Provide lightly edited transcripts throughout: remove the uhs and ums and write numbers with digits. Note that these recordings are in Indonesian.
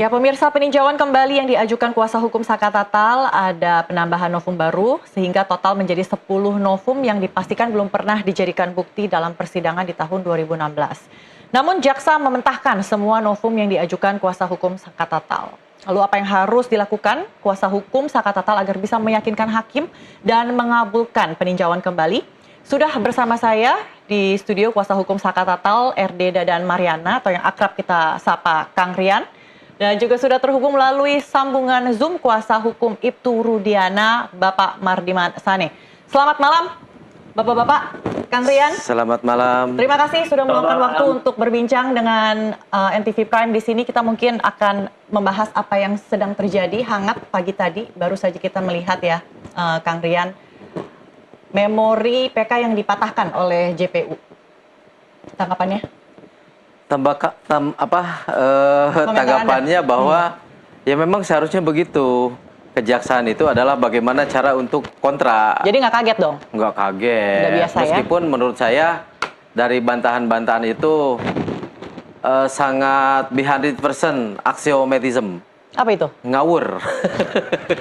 Ya, pemirsa, peninjauan kembali yang diajukan kuasa hukum Saka Tatal ada penambahan novum baru sehingga total menjadi 10 novum yang dipastikan belum pernah dijadikan bukti dalam persidangan di tahun 2016. Namun jaksa mementahkan semua novum yang diajukan kuasa hukum Saka Tatal. Lalu apa yang harus dilakukan kuasa hukum Saka Tatal agar bisa meyakinkan hakim dan mengabulkan peninjauan kembali? Sudah bersama saya di studio kuasa hukum Saka Tatal, RD Dadan Mariana atau yang akrab kita sapa Kang Rian. Dan juga sudah terhubung melalui sambungan Zoom kuasa hukum Ibtu Rudiana, Bapak Mardiman Sane. Selamat malam, Bapak-Bapak, Kang Rian. Selamat malam. Terima kasih sudah meluangkan waktu untuk berbincang dengan NTV Prime di sini. Kita mungkin akan membahas apa yang sedang terjadi hangat pagi tadi. Baru saja kita melihat ya, Kang Rian, memori PK yang dipatahkan oleh JPU. Tanggapannya? Tanggapannya bahwa ya memang seharusnya begitu. Kejaksaan itu adalah bagaimana cara untuk kontra. Jadi nggak kaget dong? Nggak kaget. Nggak biasa, meskipun menurut saya dari bantahan-bantahan itu sangat behind it person, axiomatism. Apa itu? Ngawur.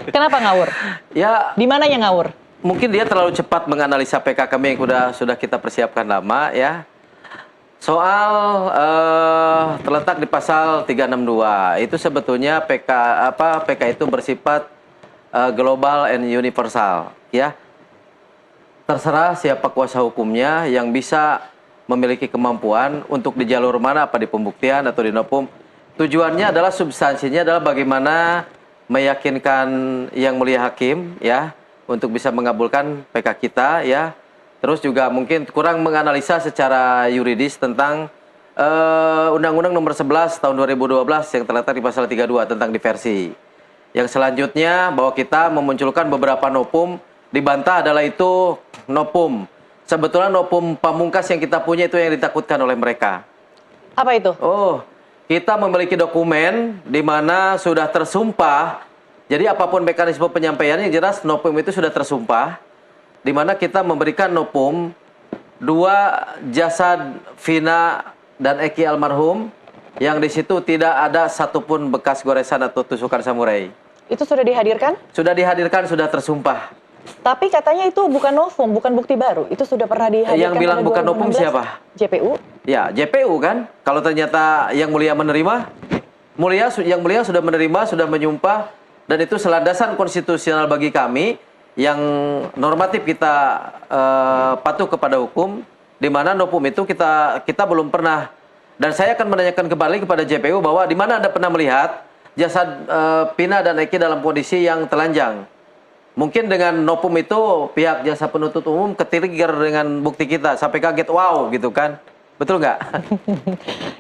Kenapa ngawur? Ya. Di mananya ngawur? Mungkin dia terlalu cepat menganalisa PK kami yang sudah kita persiapkan lama ya. Soal terletak di pasal 362 itu sebetulnya PK itu bersifat global and universal ya. Terserah siapa kuasa hukumnya yang bisa memiliki kemampuan untuk di jalur mana, apa di pembuktian atau di novum. Tujuannya adalah substansinya adalah bagaimana meyakinkan yang mulia hakim ya untuk bisa mengabulkan PK kita ya. Terus juga mungkin kurang menganalisa secara yuridis tentang Undang-Undang Nomor 11 Tahun 2012 yang terletak di pasal 32 tentang diversi. Yang selanjutnya bahwa kita memunculkan beberapa novum, dibantah adalah itu novum. Sebetulnya novum pamungkas yang kita punya itu yang ditakutkan oleh mereka. Apa itu? Oh, kita memiliki dokumen di mana sudah tersumpah. Jadi apapun mekanisme penyampaiannya yang jelas novum itu sudah tersumpah. Di mana kita memberikan novum 2 jasad Vina dan Eki almarhum yang di situ tidak ada satupun bekas goresan atau tusukan samurai. Itu sudah dihadirkan? Sudah dihadirkan, sudah tersumpah. Tapi katanya itu bukan novum, bukan bukti baru. Itu sudah pernah dihadirkan. Yang bilang bukan novum siapa? JPU. Ya, JPU kan. Kalau ternyata yang mulia menerima, yang mulia sudah menerima, sudah menyumpah, dan itu selandasan konstitusional bagi kami. Yang normatif kita patuh kepada hukum, di mana novum itu kita belum pernah. Dan saya akan menanyakan kembali kepada JPU bahwa di mana Anda pernah melihat jasad Pina dan Eki dalam kondisi yang telanjang. Mungkin dengan novum itu pihak jasa penuntut umum ketrigger dengan bukti kita sampai kaget wow gitu kan. Betul nggak?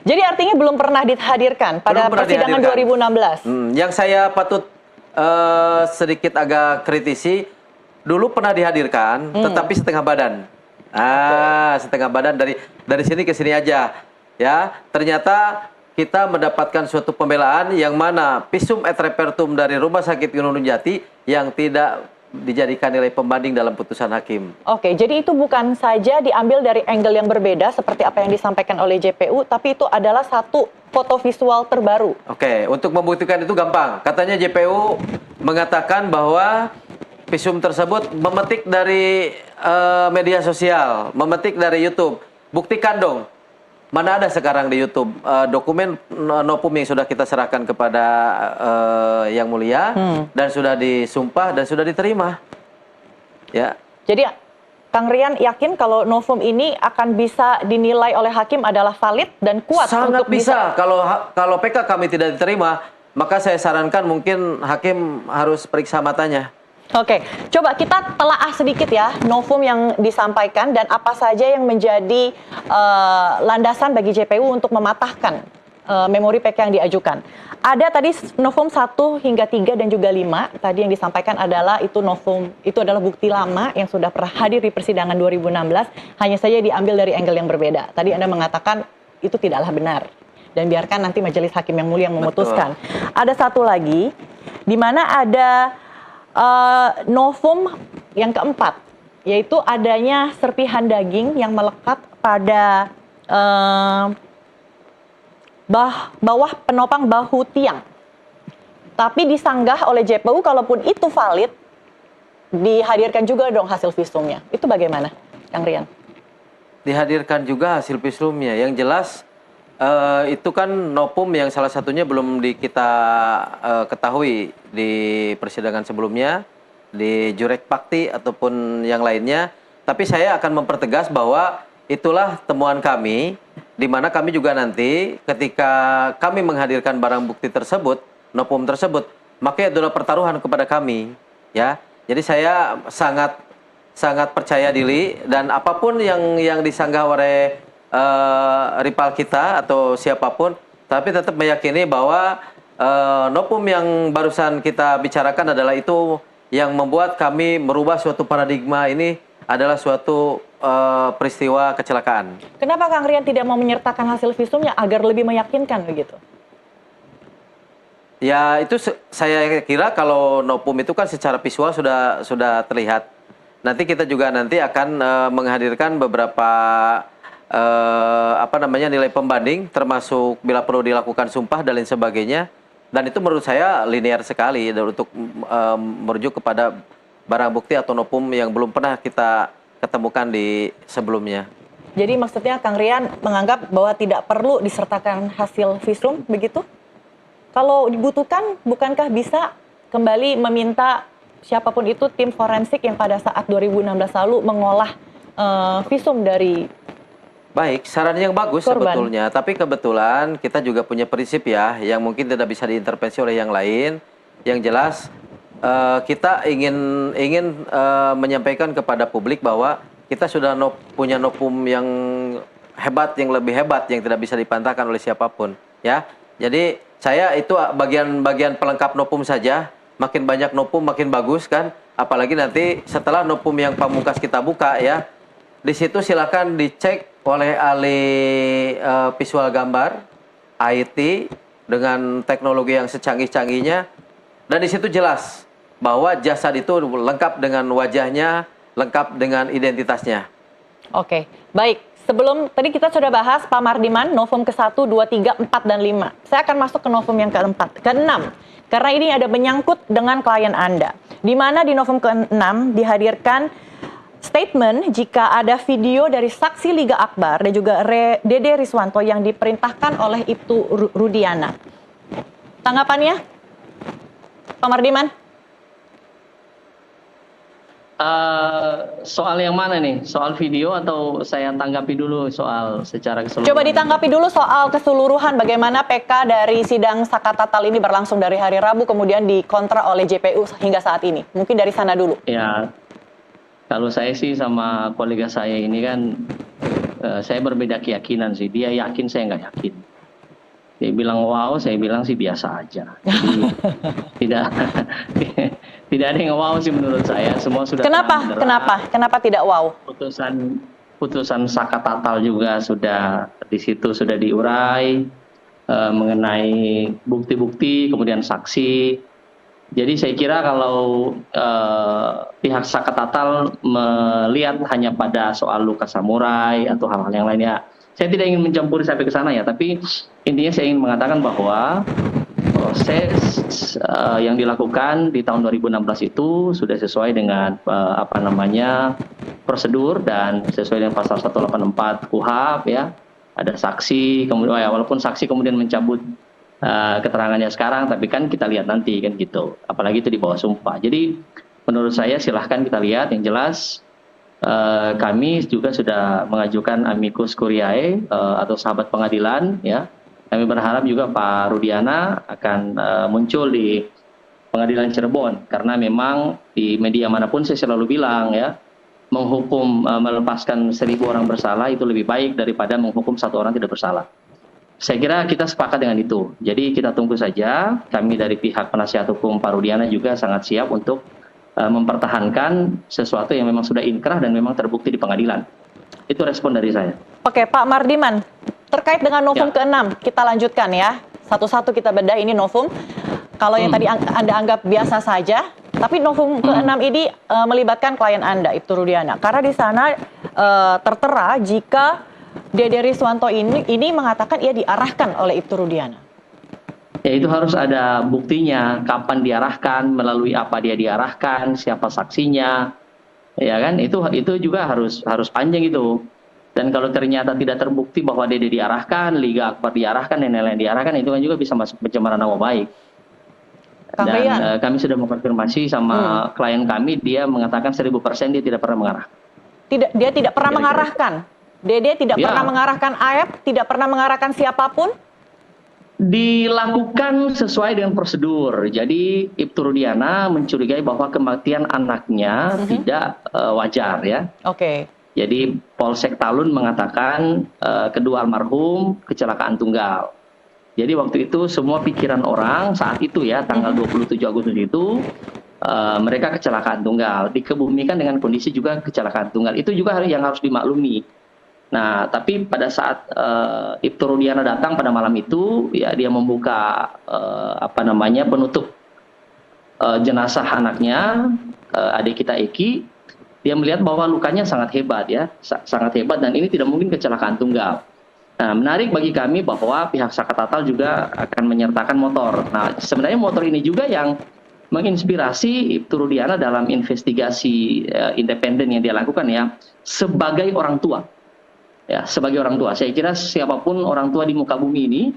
Jadi artinya belum pernah dihadirkan pada persidangan 2016. Yang saya patut sedikit agak kritisi, dulu pernah dihadirkan, tetapi setengah badan. Setengah badan dari sini ke sini aja. Ya, ternyata kita mendapatkan suatu pembelaan yang mana visum et repertum dari Rumah Sakit Gunung Jati yang tidak dijadikan nilai pembanding dalam putusan hakim. Oke, jadi itu bukan saja diambil dari angle yang berbeda seperti apa yang disampaikan oleh JPU, tapi itu adalah satu foto visual terbaru. Oke, untuk membuktikan itu gampang. Katanya JPU mengatakan bahwa visum tersebut memetik dari media sosial, memetik dari YouTube. Buktikan dong. Mana ada sekarang di YouTube dokumen novum yang sudah kita serahkan kepada yang mulia dan sudah disumpah dan sudah diterima. Ya. Jadi Kang Rian yakin kalau novum ini akan bisa dinilai oleh hakim adalah valid dan kuat? Sangat untuk bisa. Kalau PK kami tidak diterima, maka saya sarankan mungkin hakim harus periksa matanya. Oke, coba kita telaah sedikit ya novum yang disampaikan dan apa saja yang menjadi landasan bagi JPU untuk mematahkan memori PK yang diajukan. Ada tadi novum 1 hingga 3 dan juga 5. Tadi yang disampaikan adalah itu novum, itu adalah bukti lama yang sudah pernah hadir di persidangan 2016, hanya saja diambil dari angle yang berbeda. Tadi Anda mengatakan itu tidaklah benar dan biarkan nanti majelis hakim yang mulia yang memutuskan. Betul. Ada satu lagi di mana ada novum yang keempat, yaitu adanya serpihan daging yang melekat pada bawah penopang bahu tiang. Tapi disanggah oleh JPU, kalaupun itu valid, dihadirkan juga dong hasil visumnya. Itu bagaimana, Kang Rian? Dihadirkan juga hasil visumnya. Yang jelas itu kan nopum yang salah satunya belum kita ketahui di persidangan sebelumnya, di Jurek Pakti ataupun yang lainnya. Tapi saya akan mempertegas bahwa itulah temuan kami, di mana kami juga nanti ketika kami menghadirkan barang bukti tersebut, nopum tersebut, maka itu adalah pertaruhan kepada kami, ya. Jadi saya sangat percaya diri, dan apapun yang disanggah oleh rival kita atau siapapun, tapi tetap meyakini bahwa nopum yang barusan kita bicarakan adalah itu yang membuat kami merubah suatu paradigma ini adalah suatu peristiwa kecelakaan. Kenapa Kang Rian tidak mau menyertakan hasil visumnya agar lebih meyakinkan begitu? Ya itu saya kira kalau nopum itu kan secara visual sudah terlihat. Nanti kita juga nanti akan menghadirkan beberapa nilai pembanding, termasuk bila perlu dilakukan sumpah dan lain sebagainya. Dan itu menurut saya linear sekali untuk merujuk kepada barang bukti atau nopum yang belum pernah kita ketemukan di sebelumnya. Jadi maksudnya Kang Rian menganggap bahwa tidak perlu disertakan hasil visum begitu? Kalau dibutuhkan, bukankah bisa kembali meminta siapapun itu tim forensik yang pada saat 2016 lalu mengolah visum dari baik, saran yang bagus korban sebetulnya. Tapi kebetulan kita juga punya prinsip ya, yang mungkin tidak bisa diintervensi oleh yang lain. Yang jelas kita ingin menyampaikan kepada publik bahwa kita sudah punya nopum yang hebat, yang lebih hebat, yang tidak bisa dipantahkan oleh siapapun. Ya, jadi saya itu bagian pelengkap nopum saja. Makin banyak nopum makin bagus kan. Apalagi nanti setelah nopum yang pamungkas kita buka ya, di situ silakan dicek oleh ahli visual gambar, IT dengan teknologi yang secanggih-canggihnya, dan di situ jelas bahwa jasad itu lengkap dengan wajahnya, lengkap dengan identitasnya. Oke, baik. Sebelum tadi kita sudah bahas Pak Mardiman, novum ke-1, 2, 3, 4, dan 5. Saya akan masuk ke novum yang ke-4, ke-6. Karena ini ada menyangkut dengan klien Anda. Di mana di novum ke-6 dihadirkan statement jika ada video dari saksi Liga Akbar dan juga Dede Riswanto yang diperintahkan oleh Ibtu Rudiana. Tanggapannya, Pak Mardiman? Soal yang mana nih? Soal video atau saya tanggapi dulu soal secara keseluruhan? Coba ditanggapi dulu soal keseluruhan bagaimana PK dari sidang Sakatatal ini berlangsung dari hari Rabu kemudian dikontra oleh JPU hingga saat ini. Mungkin dari sana dulu. Ya, kalau saya sih sama kolega saya ini kan, saya berbeda keyakinan sih. Dia yakin, saya nggak yakin. Dia bilang wow, saya bilang sih biasa aja. Jadi, tidak ada yang wow sih menurut saya. Semua sudah Kenapa tidak wow? Putusan Sakatatal juga sudah di situ sudah diurai mengenai bukti-bukti, kemudian saksi. Jadi saya kira kalau pihak Sakatatal melihat hanya pada soal luka samurai atau hal-hal yang lainnya, saya tidak ingin mencampuri sampai ke sana ya. Tapi intinya saya ingin mengatakan bahwa proses yang dilakukan di tahun 2016 itu sudah sesuai dengan prosedur dan sesuai dengan pasal 184 KUHP ya. Ada saksi, kemudian walaupun saksi kemudian mencabut keterangannya sekarang, tapi kan kita lihat nanti kan gitu. Apalagi itu di bawah sumpah. Jadi menurut saya silahkan kita lihat. Yang jelas kami juga sudah mengajukan amicus curiae atau sahabat pengadilan ya. Kami berharap juga Pak Rudiana akan muncul di Pengadilan Cirebon, karena memang di media manapun saya selalu bilang ya, menghukum melepaskan 1.000 orang bersalah itu lebih baik daripada menghukum 1 orang tidak bersalah. Saya kira kita sepakat dengan itu. Jadi kita tunggu saja. Kami dari pihak penasihat hukum Pak Rudiana juga sangat siap untuk mempertahankan sesuatu yang memang sudah inkrah dan memang terbukti di pengadilan. Itu respon dari saya. Oke, Pak Mardiman. Terkait dengan novum ke-6, kita lanjutkan ya. Satu-satu kita bedah ini novum. Kalau yang tadi Anda anggap biasa saja, tapi novum ke-6 ini melibatkan klien Anda, Ibtu Rudiana. Karena di sana tertera jika Dede Riswanto ini mengatakan ia diarahkan oleh Ibtu Rudiana. Ya itu harus ada buktinya, kapan diarahkan, melalui apa dia diarahkan, siapa saksinya, ya kan? Itu juga harus panjang itu. Dan kalau ternyata tidak terbukti bahwa dia diarahkan, Liga Akbar diarahkan, dan lain-lain diarahkan, itu kan juga bisa masuk pencemaran nama baik. Kang Dan Rian, kami sudah mengkonfirmasi sama klien kami, dia mengatakan 1000% dia tidak pernah mengarah. dia tidak pernah Kira-kira. mengarahkan. Dede tidak Ya. pernah mengarahkan AF, tidak pernah mengarahkan siapapun. Dilakukan sesuai dengan prosedur. Jadi Ibtu Rudiana mencurigai bahwa kematian anaknya tidak wajar ya. Oke. Jadi Polsek Talun mengatakan kedua almarhum kecelakaan tunggal. Jadi waktu itu semua pikiran orang saat itu ya tanggal 27 Agustus itu mereka kecelakaan tunggal. Dikebumikan dengan kondisi juga kecelakaan tunggal. Itu juga yang harus dimaklumi. Nah, tapi pada saat Ibtu Rudiana datang pada malam itu, ya dia membuka penutup jenazah anaknya, adik kita Eki. Dia melihat bahwa lukanya sangat hebat ya, sangat hebat, dan ini tidak mungkin kecelakaan tunggal. Nah, menarik bagi kami bahwa pihak Sakatatal juga akan menyertakan motor. Nah, sebenarnya motor ini juga yang menginspirasi Ibtu Rudiana dalam investigasi independen yang dia lakukan ya, sebagai orang tua. Ya, sebagai orang tua, saya kira siapapun orang tua di muka bumi ini,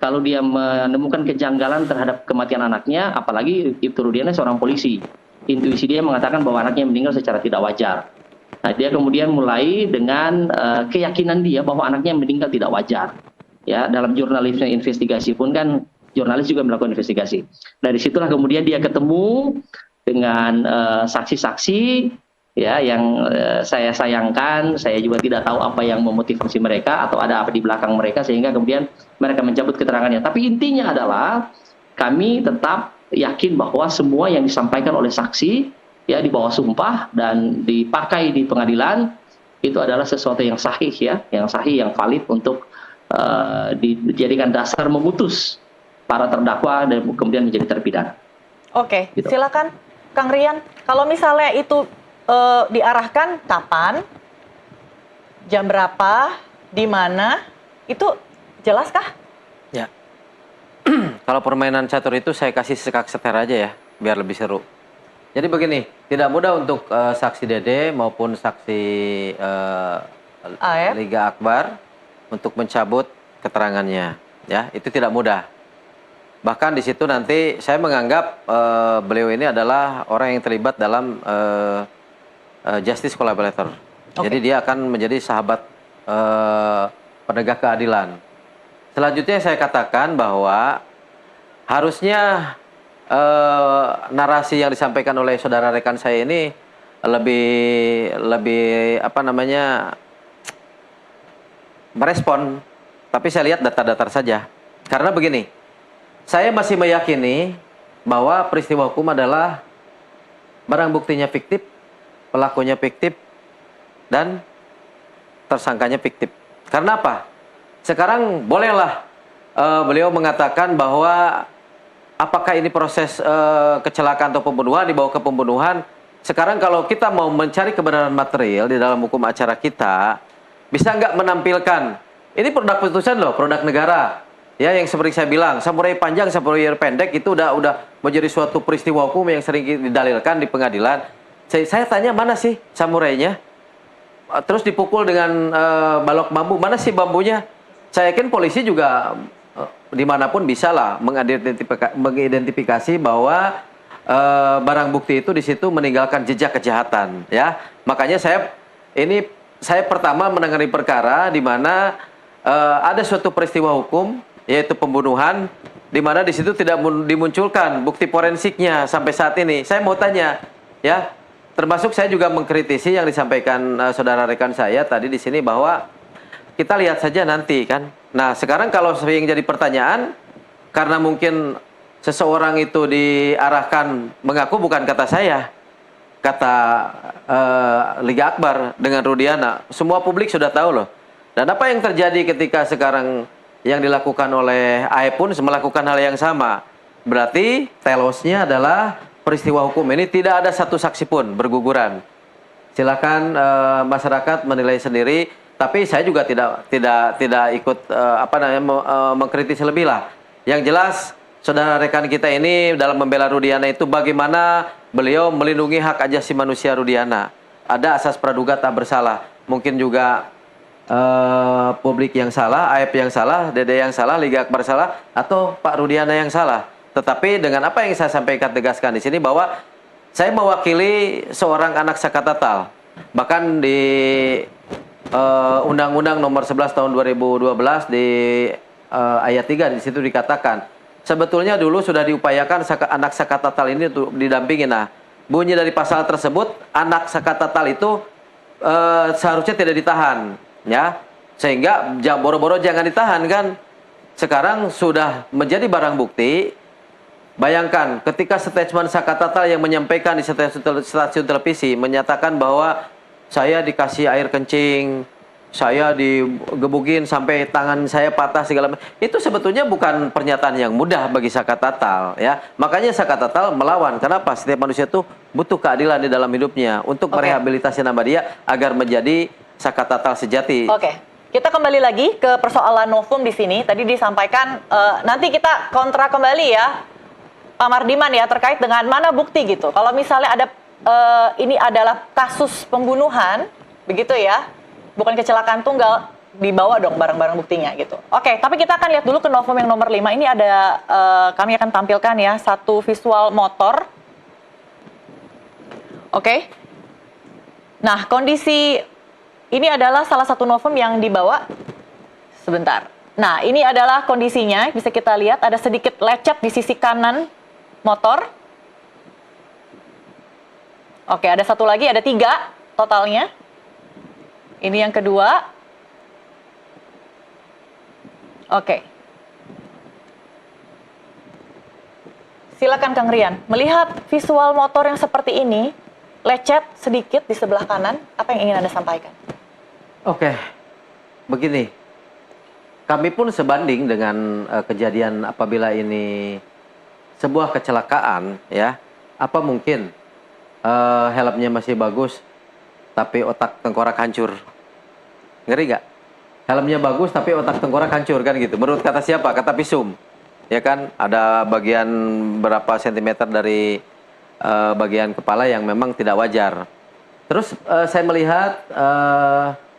kalau dia menemukan kejanggalan terhadap kematian anaknya, apalagi Ibtu Rudiana seorang polisi, intuisi dia mengatakan bahwa anaknya meninggal secara tidak wajar. Nah, dia kemudian mulai dengan keyakinan dia bahwa anaknya meninggal tidak wajar. Ya, dalam jurnalisme investigasi pun kan jurnalis juga melakukan investigasi. Dari situlah kemudian dia ketemu dengan saksi-saksi. Ya, yang saya sayangkan, saya juga tidak tahu apa yang memotivasi mereka atau ada apa di belakang mereka sehingga kemudian mereka mencabut keterangannya. Tapi intinya adalah kami tetap yakin bahwa semua yang disampaikan oleh saksi ya di bawah sumpah dan dipakai di pengadilan itu adalah sesuatu yang sahih ya, yang sahih, yang valid untuk dijadikan dasar memutus para terdakwa dan kemudian menjadi terpidana. Oke, Gitu. silakan Kang Rian. Kalau misalnya itu diarahkan kapan, jam berapa, di mana, itu jelaskah? Ya. Kalau permainan catur itu saya kasih sekak seter aja ya, biar lebih seru. Jadi begini, tidak mudah untuk saksi Dede maupun saksi AF. Liga Akbar untuk mencabut keterangannya. Ya, itu tidak mudah. Bahkan di situ nanti saya menganggap beliau ini adalah orang yang terlibat dalam justice collaborator. Oke. Jadi dia akan menjadi sahabat penegak keadilan. Selanjutnya saya katakan bahwa harusnya narasi yang disampaikan oleh saudara rekan saya ini lebih merespon. Tapi saya lihat data-data saja. Karena begini, saya masih meyakini bahwa peristiwa hukum adalah barang buktinya fiktif, pelakunya fiktif, dan tersangkanya fiktif. Karena apa? Sekarang bolehlah beliau mengatakan bahwa apakah ini proses kecelakaan atau pembunuhan, dibawa ke pembunuhan. Sekarang kalau kita mau mencari kebenaran material di dalam hukum acara kita, bisa nggak menampilkan, ini produk putusan loh, produk negara. Ya, yang seperti saya bilang, samurai panjang, samurai pendek itu udah menjadi suatu peristiwa hukum yang sering didalilkan di pengadilan. Saya tanya, mana sih samurainya? Terus dipukul dengan balok bambu, mana sih bambunya? Saya yakin polisi juga dimanapun bisa lah mengidentifikasi bahwa barang bukti itu di situ meninggalkan jejak kejahatan. Ya, makanya saya pertama menangani perkara di mana ada suatu peristiwa hukum yaitu pembunuhan, di mana di situ tidak dimunculkan bukti forensiknya sampai saat ini. Saya mau tanya, ya, termasuk saya juga mengkritisi yang disampaikan saudara rekan saya tadi di sini bahwa kita lihat saja nanti kan. Nah, sekarang kalau yang jadi pertanyaan, karena mungkin seseorang itu diarahkan, mengaku bukan kata saya, kata Liga Akbar dengan Rudiana, semua publik sudah tahu loh. Dan apa yang terjadi ketika sekarang yang dilakukan oleh AE pun melakukan hal yang sama. Berarti telosnya adalah peristiwa hukum ini tidak ada satu saksi pun berguguran. Silakan masyarakat menilai sendiri. Tapi saya juga tidak ikut mengkritisi lebih lah. Yang jelas saudara rekan kita ini dalam membela Rudiana itu bagaimana beliau melindungi hak asasi manusia Rudiana. Ada asas praduga tak bersalah. Mungkin juga publik yang salah, AF yang salah, Dede yang salah, Liga Akbar salah, atau Pak Rudiana yang salah. Tetapi dengan apa yang saya sampaikan tegaskan di sini bahwa saya mewakili seorang anak Sakatatal. Bahkan di Undang-Undang Nomor 11 Tahun 2012 di ayat 3 di situ dikatakan sebetulnya dulu sudah diupayakan anak Sakatatal ini untuk didampingi. Nah, bunyi dari pasal tersebut anak Sakatatal itu seharusnya tidak ditahan, ya, sehingga boro-boro jangan ditahan kan. Sekarang sudah menjadi barang bukti. Bayangkan ketika statement Sakatatal yang menyampaikan di stasiun televisi menyatakan bahwa saya dikasih air kencing, saya digebukin sampai tangan saya patah segala macam. Itu sebetulnya bukan pernyataan yang mudah bagi Sakatatal, ya. Makanya Sakatatal melawan. Kenapa? Setiap manusia itu butuh keadilan di dalam hidupnya untuk merehabilitasi nama dia agar menjadi Sakatatal sejati. Oke. Kita kembali lagi ke persoalan novum di sini. Tadi disampaikan nanti kita kontra kembali ya, Pak Mardiman ya, terkait dengan mana bukti gitu. Kalau misalnya ada ini adalah kasus pembunuhan, begitu ya, bukan kecelakaan tunggal, dibawa dong barang-barang buktinya gitu. Oke, tapi kita akan lihat dulu ke novum yang nomor 5. Ini ada, kami akan tampilkan ya, satu visual motor. Oke. Nah, kondisi ini adalah salah satu novum yang dibawa. Sebentar. Nah, ini adalah kondisinya, bisa kita lihat ada sedikit lecet di sisi kanan motor. Oke, ada satu lagi, ada 3 totalnya. Ini yang kedua. Oke. Silakan Kang Rian, melihat visual motor yang seperti ini, lecet sedikit di sebelah kanan, apa yang ingin Anda sampaikan? Oke, begini. Kami pun sebanding dengan kejadian apabila ini sebuah kecelakaan, ya. Apa mungkin helmnya masih bagus, tapi otak tengkorak hancur? Ngeri nggak? Helmnya bagus, tapi otak tengkorak hancur kan gitu. Menurut kata siapa? Kata visum, ya kan? Ada bagian berapa sentimeter dari bagian kepala yang memang tidak wajar. Terus saya melihat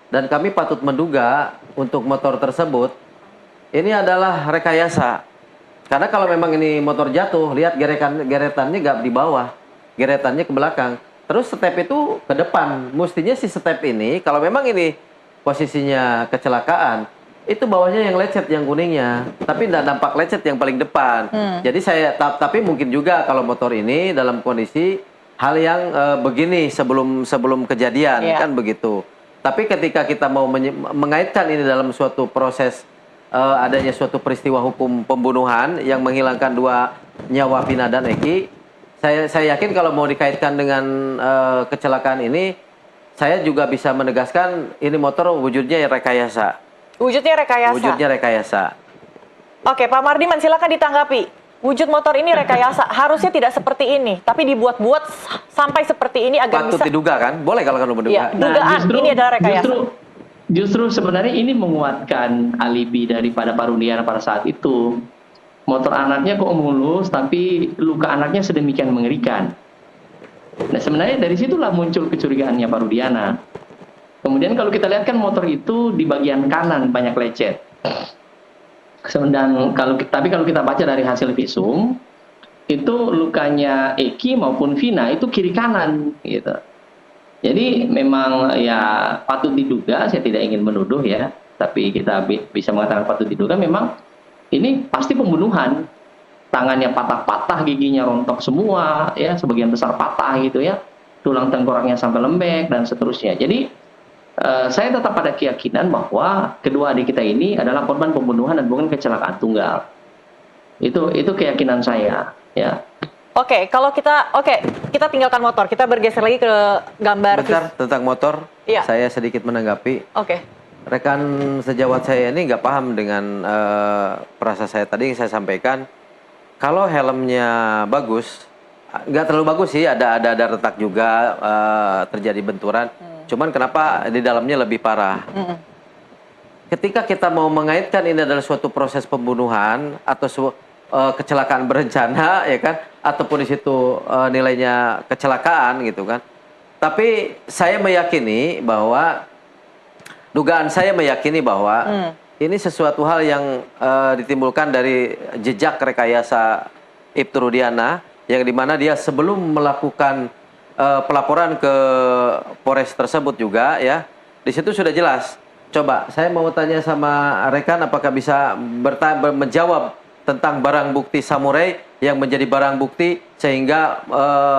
dan kami patut menduga untuk motor tersebut ini adalah rekayasa. Karena kalau memang ini motor jatuh, lihat geretannya nggak di bawah, geretannya ke belakang. Terus step itu ke depan. Mestinya si step ini kalau memang ini posisinya kecelakaan, itu bawahnya yang lecet, yang kuningnya. Tapi tidak nampak lecet yang paling depan. Jadi tapi mungkin juga kalau motor ini dalam kondisi hal yang begini sebelum kejadian, kan begitu. Tapi ketika kita mau mengaitkan ini dalam suatu proses adanya suatu peristiwa hukum pembunuhan yang menghilangkan 2 nyawa Vina dan Eki, saya yakin kalau mau dikaitkan dengan kecelakaan ini, saya juga bisa menegaskan ini motor wujudnya rekayasa. Wujudnya rekayasa. Wujudnya rekayasa. Oke, Pak Mardiman silakan ditanggapi. Wujud motor ini rekayasa, harusnya tidak seperti ini, tapi dibuat-buat sampai seperti ini agar patut bisa diduga kan? Boleh kalau kamu menduga. Ya, dugaan ini adalah rekayasa. Justru sebenarnya ini menguatkan alibi daripada Pak Rudiana pada saat itu. Motor anaknya kok mulus, tapi luka anaknya sedemikian mengerikan. Nah, sebenarnya dari situlah muncul kecurigaannya Pak Rudiana. Kemudian kalau kita lihat kan motor itu di bagian kanan banyak lecet. Dan kalau kita baca dari hasil visum, itu lukanya Eki maupun Vina itu kiri kanan gitu. Jadi memang ya patut diduga, saya tidak ingin menuduh ya, tapi kita bisa mengatakan patut diduga memang ini pasti pembunuhan. Tangannya patah-patah, giginya rontok semua, ya sebagian besar patah gitu ya, tulang tengkoraknya sampai lembek dan seterusnya. Jadi saya tetap pada keyakinan bahwa kedua adik kita ini adalah korban pembunuhan dan bukan kecelakaan tunggal. Itu keyakinan saya, ya. Oke, kalau kita tinggalkan motor, kita bergeser lagi ke gambar. Bentar, tentang motor, saya sedikit menanggapi. Oke. Rekan sejawat saya ini nggak paham dengan perasa saya tadi yang saya sampaikan. Kalau helmnya bagus, nggak terlalu bagus sih, ada retak juga, terjadi benturan. Cuman kenapa di dalamnya lebih parah? Ketika kita mau mengaitkan ini adalah suatu proses pembunuhan atau kecelakaan berencana, ya kan, ataupun di situ nilainya kecelakaan gitu kan. Tapi saya meyakini bahwa dugaan saya meyakini bahwa ini sesuatu hal yang ditimbulkan dari jejak rekayasa Ibtu Rudiana, yang dimana dia sebelum melakukan pelaporan ke Polres tersebut juga, ya, di situ sudah jelas. Coba saya mau tanya sama rekan apakah bisa menjawab tentang barang bukti samurai yang menjadi barang bukti sehingga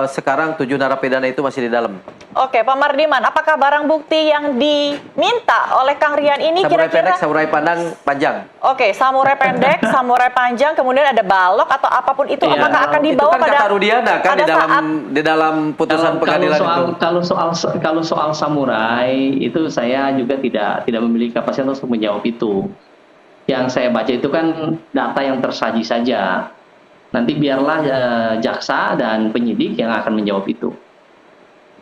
sekarang 7 narapidana itu masih di dalam. Oke, Pak Mardiman, apakah barang bukti yang diminta oleh Kang Rian ini Samurai kira-kira? pendek, samurai pandang, panjang. Oke, samurai pendek, samurai panjang, kemudian ada balok atau apapun itu, Iya, apakah akan Itu dibawa kan kata Rudiana kan pada saat di dalam putusan pengadilan itu. Kalau soal samurai itu saya juga tidak memiliki kapasitas untuk menjawab itu. Yang saya baca itu kan data yang tersaji saja. Nanti biarlah jaksa dan penyidik yang akan menjawab itu.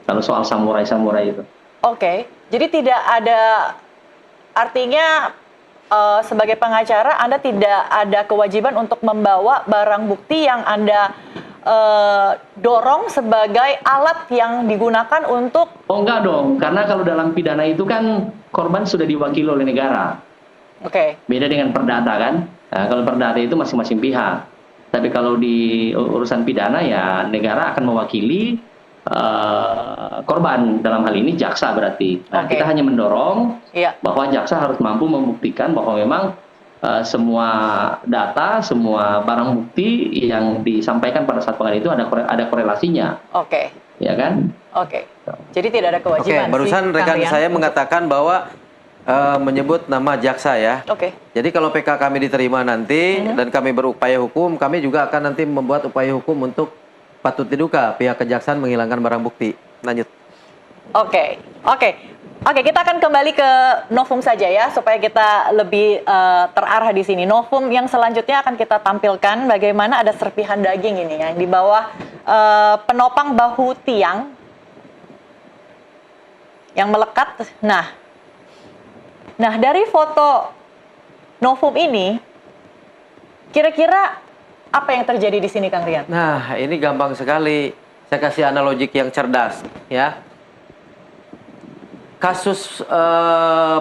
Kalau soal samurai itu. Oke, jadi tidak ada, artinya sebagai pengacara Anda tidak ada kewajiban untuk membawa barang bukti yang Anda dorong sebagai alat yang digunakan untuk... Oh enggak dong, karena kalau dalam pidana itu kan korban sudah diwakili oleh negara. Oke. Beda dengan perdata kan. Nah, kalau perdata itu masing-masing pihak. Tapi kalau di urusan pidana ya negara akan mewakili korban, dalam hal ini jaksa berarti. Nah, Oke. kita hanya mendorong Iya. bahwa jaksa harus mampu membuktikan bahwa memang semua data, semua barang bukti yang disampaikan pada saat pengadilan itu ada korelasinya, Oke. ya kan? Oke. Jadi tidak ada Oke, kewajiban. barusan sih, Kang rekan Rian. saya mengatakan bahwa menyebut nama jaksa ya. Oke. Jadi kalau PK kami diterima nanti dan kami berupaya hukum, kami juga akan nanti membuat upaya hukum untuk patut diduga pihak kejaksaan menghilangkan barang bukti. Lanjut. Oke, kita akan kembali ke novum saja ya, supaya kita lebih terarah di sini. Novum yang selanjutnya akan kita tampilkan bagaimana ada serpihan daging ini yang di bawah penopang bahu tiang yang melekat. Nah dari foto novum ini, kira-kira apa yang terjadi di sini, Kang Rian? Nah, ini gampang sekali. Saya kasih analogik yang cerdas, ya. Kasus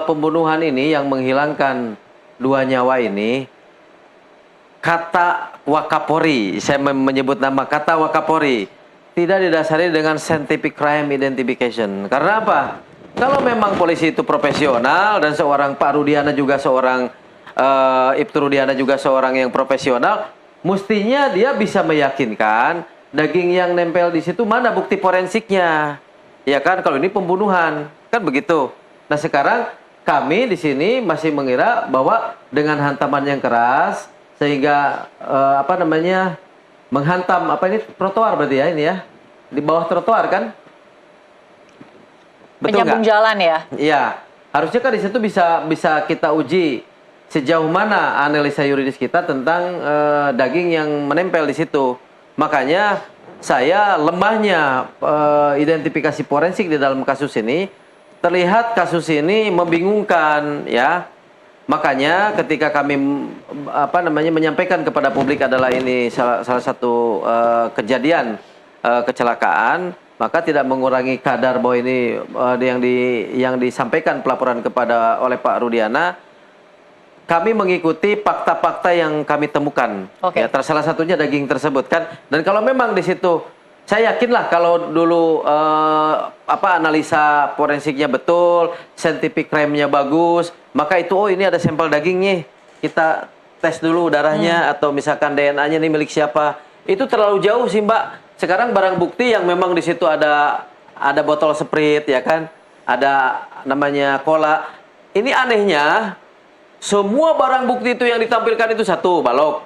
pembunuhan ini yang menghilangkan 2 nyawa ini, kata Wakapori, saya menyebut nama kata Wakapori, tidak didasari dengan scientific crime identification. Karena apa? Kalau memang polisi itu profesional dan seorang Pak Rudiana juga seorang Ibtu Rudiana juga seorang yang profesional, mestinya dia bisa meyakinkan daging yang nempel di situ mana bukti forensiknya. Ya kan, kalau ini pembunuhan, kan begitu. Nah, sekarang kami di sini masih mengira bahwa dengan hantaman yang keras sehingga menghantam ini trotoar berarti ya, ini ya. Di bawah trotoar kan? Betul Menyambung nggak? jalan ya? Iya, harusnya kan di situ bisa kita uji sejauh mana analisa yuridis kita tentang daging yang menempel di situ. Makanya saya lemahnya identifikasi forensik di dalam kasus ini, terlihat kasus ini membingungkan ya. Makanya ketika kami menyampaikan kepada publik adalah ini salah satu kejadian kecelakaan, maka tidak mengurangi kadar bahwa ini yang disampaikan pelaporan oleh Pak Rudiana. Kami mengikuti fakta-fakta yang kami temukan. Oke. Ya, salah satunya daging tersebut kan. Dan kalau memang di situ, saya yakinlah kalau dulu analisa forensiknya betul, scientific crime-nya bagus, maka itu ini ada sampel dagingnya, kita tes dulu darahnya atau misalkan DNA-nya ini milik siapa. Itu terlalu jauh sih, Mbak. Sekarang barang bukti yang memang di situ ada botol Sprite ya kan, ada namanya cola. Ini anehnya, semua barang bukti itu yang ditampilkan itu satu balok,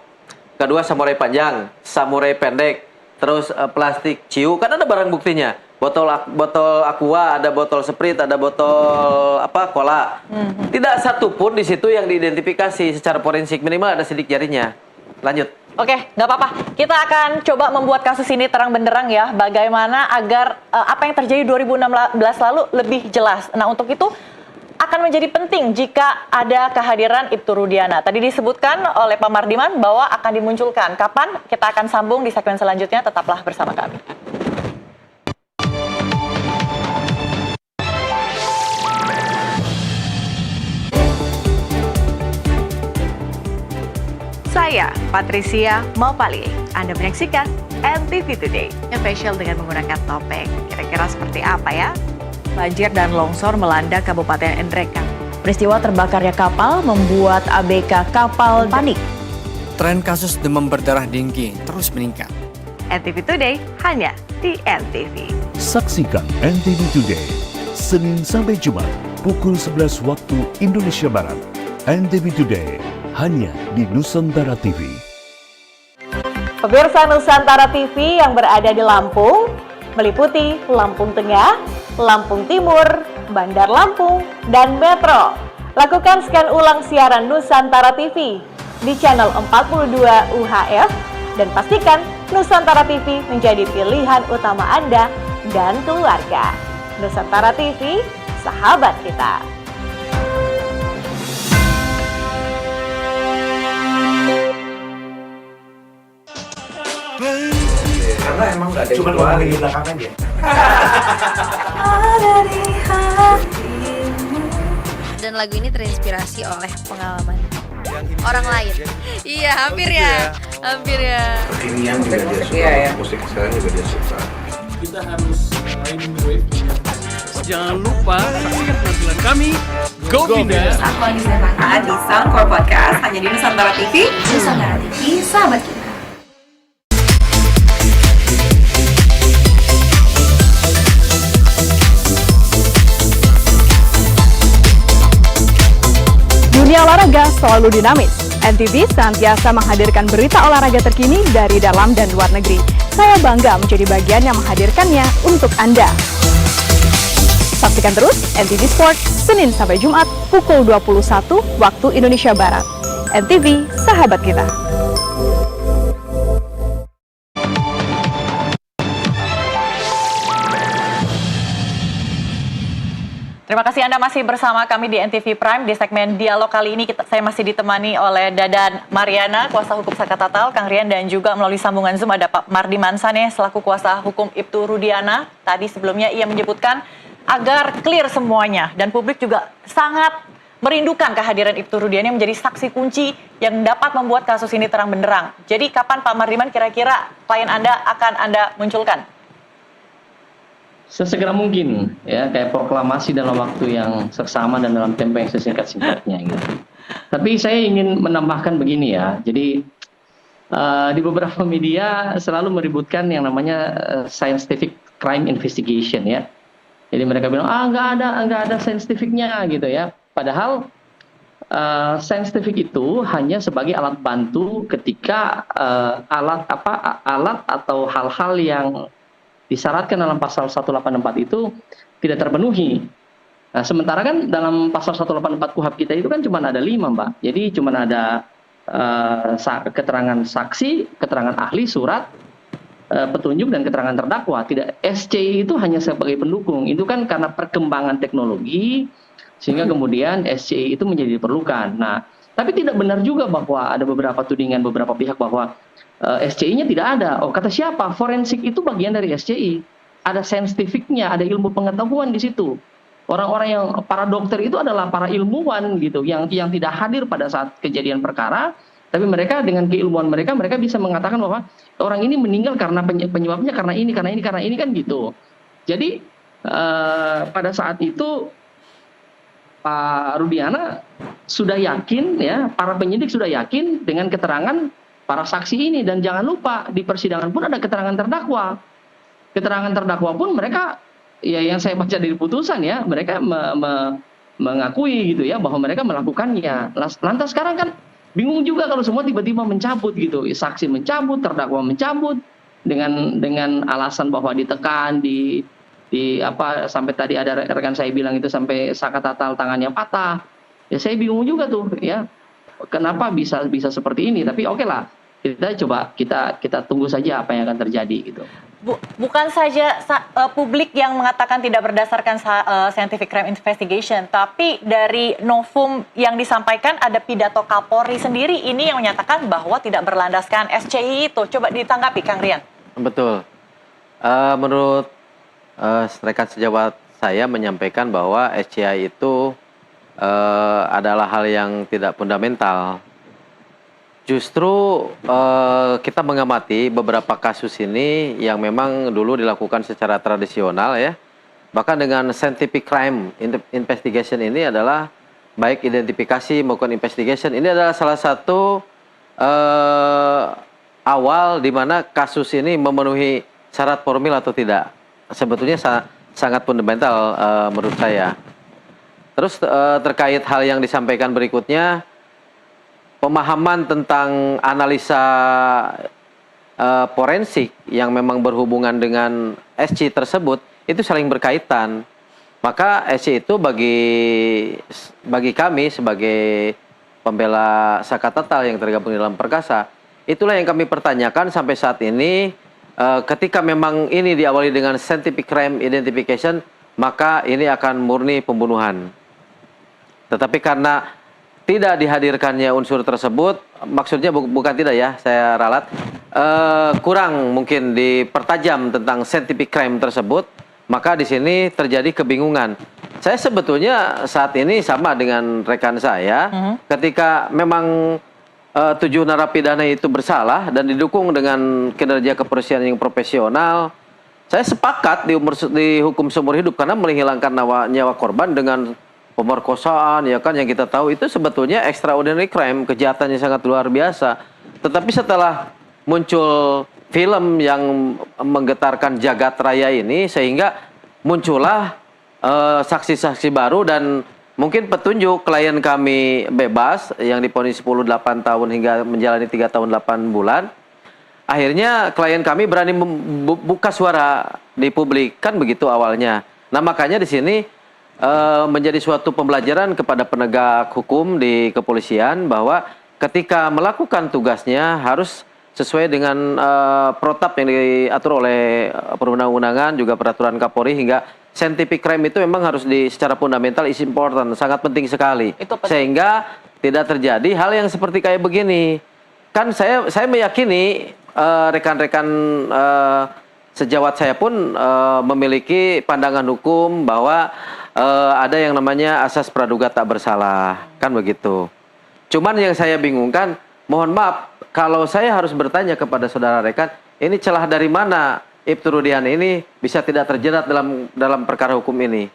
kedua samurai panjang, samurai pendek, terus plastik ciu, kan ada barang buktinya. Botol aqua, ada botol Sprite, ada botol cola. Tidak satu pun di situ yang diidentifikasi secara forensik, minimal ada sidik jarinya. Lanjut. Oke, nggak apa-apa. Kita akan coba membuat kasus ini terang benderang ya, bagaimana agar apa yang terjadi 2016 lalu lebih jelas. Nah, untuk itu akan menjadi penting jika ada kehadiran Ibtu Rudiana? Tadi disebutkan oleh Pak Mardiman bahwa akan dimunculkan. Kapan? Kita akan sambung di segmen selanjutnya. Tetaplah bersama kami. Saya Patricia Maupali. Anda menyaksikan NTV Today. Yang spesial dengan menggunakan topeng. Kira-kira seperti apa ya? Banjir dan longsor melanda Kabupaten Nrekan. Peristiwa terbakarnya kapal membuat ABK kapal panik. Tren kasus demam berdarah denggi terus meningkat. NTV Today hanya di NTV. Saksikan NTV Today, Senin sampai Jumat, pukul 11 waktu Indonesia Barat. NTV Today, hanya di Nusantara TV. Pemirsa Nusantara TV yang berada di Lampung, meliputi Lampung Tengah, Lampung Timur, Bandar Lampung, dan Metro. Lakukan scan ulang siaran Nusantara TV di channel 42 UHF dan pastikan Nusantara TV menjadi pilihan utama Anda dan keluarga. Nusantara TV, sahabat kita. Karena emang gak ada cuma ngomongin di belakang aja. Dan lagu ini terinspirasi oleh pengalaman orang lain. Iya, hampir ya. Hampir ya. Kekinian juga dia suka, musik sekarang juga dia suka. Kita harus riding the wave. Jangan lupa saksikan penampilan kami Go Pindah. Aku Anissa Mata di Soundcore Podcast hanya di Nusantara TV. Nusantara TV, sahabat kita. Dunia olahraga selalu dinamis. NTV senantiasa menghadirkan berita olahraga terkini dari dalam dan luar negeri. Saya bangga menjadi bagian yang menghadirkannya untuk Anda. Saksikan terus NTV Sport Senin sampai Jumat pukul 21 waktu Indonesia Barat. NTV, sahabat kita. Terima kasih Anda masih bersama kami di NTV Prime. Di segmen dialog kali ini saya masih ditemani oleh Dadan Mariana, kuasa hukum Sakatatal, Kang Rian, dan juga melalui sambungan Zoom ada Pak Mardiman Saneh selaku kuasa hukum Ibtu Rudiana. Tadi sebelumnya ia menyebutkan agar clear semuanya dan publik juga sangat merindukan kehadiran Ibtu Rudiana yang menjadi saksi kunci yang dapat membuat kasus ini terang benderang. Jadi kapan Pak Mardiman kira-kira klien Anda akan Anda munculkan? Sesegera mungkin, ya, kayak proklamasi dalam waktu yang seksama dan dalam tempo yang sesingkat-singkatnya gitu. Tapi saya ingin menambahkan begini ya, jadi di beberapa media selalu meributkan yang namanya scientific crime investigation ya. Jadi mereka bilang nggak ada scientificnya gitu ya. Padahal scientific itu hanya sebagai alat bantu ketika alat atau hal-hal yang disyaratkan dalam pasal 184 itu tidak terpenuhi. Nah, sementara kan dalam pasal 184 KUHP kita itu kan cuma ada 5, Mbak. Jadi cuma ada keterangan saksi, keterangan ahli, surat, petunjuk, dan keterangan terdakwa. Tidak, SCI itu hanya sebagai pendukung. Itu kan karena perkembangan teknologi, sehingga kemudian SCI itu menjadi diperlukan. Nah, tapi tidak benar juga bahwa ada beberapa tudingan beberapa pihak bahwa SCI-nya tidak ada. Oh, kata siapa? Forensik itu bagian dari SCI. Ada saintifiknya, ada ilmu pengetahuan di situ. Orang-orang yang para dokter itu adalah para ilmuwan gitu, yang tidak hadir pada saat kejadian perkara, tapi mereka dengan keilmuan mereka bisa mengatakan bahwa orang ini meninggal karena penyebabnya karena ini kan gitu. Jadi pada saat itu Pak Rudiana sudah yakin ya, para penyidik sudah yakin dengan keterangan para saksi ini, dan jangan lupa di persidangan pun ada keterangan terdakwa. Keterangan terdakwa pun mereka ya yang saya baca dari putusan ya, mereka mengakui gitu ya bahwa mereka melakukannya. Lantas sekarang kan bingung juga kalau semua tiba-tiba mencabut gitu. Saksi mencabut, terdakwa mencabut dengan alasan bahwa ditekan di sampai tadi ada rekan saya bilang itu sampai Sakatatal tangannya patah. Ya saya bingung juga tuh ya. Kenapa bisa seperti ini? Tapi oke lah. kita tunggu saja apa yang akan terjadi gitu. Bukan saja publik yang mengatakan tidak berdasarkan scientific crime investigation, tapi dari novum yang disampaikan ada pidato Kapolri sendiri ini yang menyatakan bahwa tidak berlandaskan SCI itu. Coba ditanggapi Kang Rian. Betul. Menurut rekan sejawat saya menyampaikan bahwa SCI itu adalah hal yang tidak fundamental. Justru kita mengamati beberapa kasus ini yang memang dulu dilakukan secara tradisional ya. Bahkan dengan scientific crime investigation ini adalah baik identifikasi maupun investigation ini adalah salah satu awal di mana kasus ini memenuhi syarat formil atau tidak. Sebetulnya sangat fundamental menurut saya. Terus terkait hal yang disampaikan berikutnya, pemahaman tentang analisa forensik yang memang berhubungan dengan SC tersebut itu saling berkaitan. Maka SC itu bagi kami sebagai pembela Saka Tatal yang tergabung dalam Perkasa, itulah yang kami pertanyakan sampai saat ini. Ketika memang ini diawali dengan scientific crime identification, maka ini akan murni pembunuhan. Tetapi karena tidak dihadirkannya unsur tersebut, maksudnya bukan tidak ya, saya ralat, kurang mungkin dipertajam tentang scientific crime tersebut, maka di sini terjadi kebingungan. Saya sebetulnya saat ini sama dengan rekan saya, ketika memang 7 narapidana itu bersalah dan didukung dengan kinerja kepolisian yang profesional, saya sepakat dihukum seumur hidup karena menghilangkan nyawa korban dengan pemerkosaan, ya kan, yang kita tahu itu sebetulnya extraordinary crime, kejahatannya sangat luar biasa. Tetapi setelah muncul film yang menggetarkan jagat raya ini, sehingga muncullah saksi-saksi baru dan mungkin petunjuk klien kami bebas yang divonis 10-8 tahun hingga menjalani 3 tahun 8 bulan. Akhirnya klien kami berani membuka suara di publik, kan begitu awalnya. Nah, makanya di sini menjadi suatu pembelajaran kepada penegak hukum di kepolisian bahwa ketika melakukan tugasnya harus sesuai dengan protap yang diatur oleh perundang-undangan, juga peraturan Kapolri, hingga scientific crime itu memang harus secara fundamental is important, sangat penting sekali. Sehingga tidak terjadi hal yang seperti kayak begini. Kan saya meyakini rekan-rekan sejawat saya pun memiliki pandangan hukum bahwa ada yang namanya asas praduga tak bersalah, kan begitu. Cuman yang saya bingungkan, mohon maaf, kalau saya harus bertanya kepada saudara rekan, ini celah dari mana Ibtu Rudiana ini bisa tidak terjerat dalam perkara hukum ini?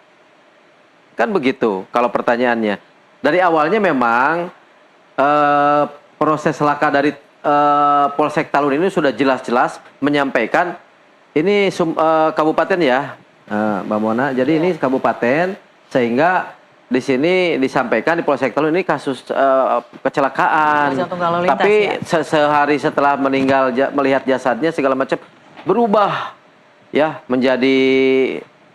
Kan begitu kalau pertanyaannya. Dari awalnya memang proses laka dari Polsek Talun ini sudah jelas-jelas menyampaikan ini kabupaten ya, Mbak Mona. Jadi ini kabupaten, sehingga di sini disampaikan di Polsek Talun ini kasus kecelakaan. Tapi sehari setelah meninggal melihat jasadnya segala macam berubah ya menjadi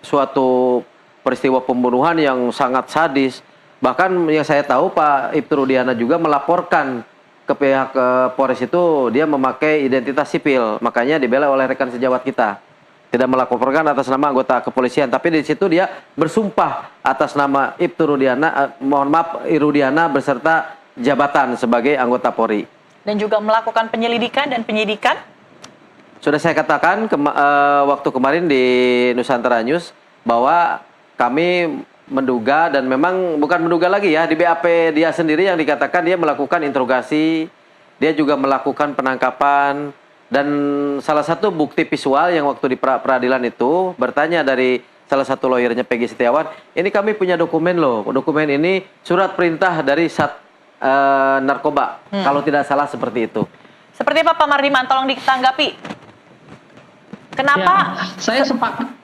suatu peristiwa pembunuhan yang sangat sadis. Bahkan yang saya tahu Pak Ibtu Rudiana juga melaporkan ke pihak Polres itu dia memakai identitas sipil, makanya dibela oleh rekan sejawat kita. Tidak melaporkan atas nama anggota kepolisian, tapi di situ dia bersumpah atas nama Ibtu Rudiana, mohon maaf, Rudiana beserta jabatan sebagai anggota Polri. Dan juga melakukan penyelidikan dan penyidikan? Sudah saya katakan waktu kemarin di Nusantara News bahwa kami menduga, dan memang bukan menduga lagi ya, di BAP dia sendiri yang dikatakan dia melakukan interogasi, dia juga melakukan penangkapan. Dan salah satu bukti visual yang waktu di peradilan itu bertanya dari salah satu lawyernya Peggy Setiawan, ini kami punya dokumen loh, dokumen ini surat perintah dari Sat Narkoba, kalau tidak salah seperti itu. Seperti apa Pak Mardiman, tolong ditanggapi. Kenapa? Ya,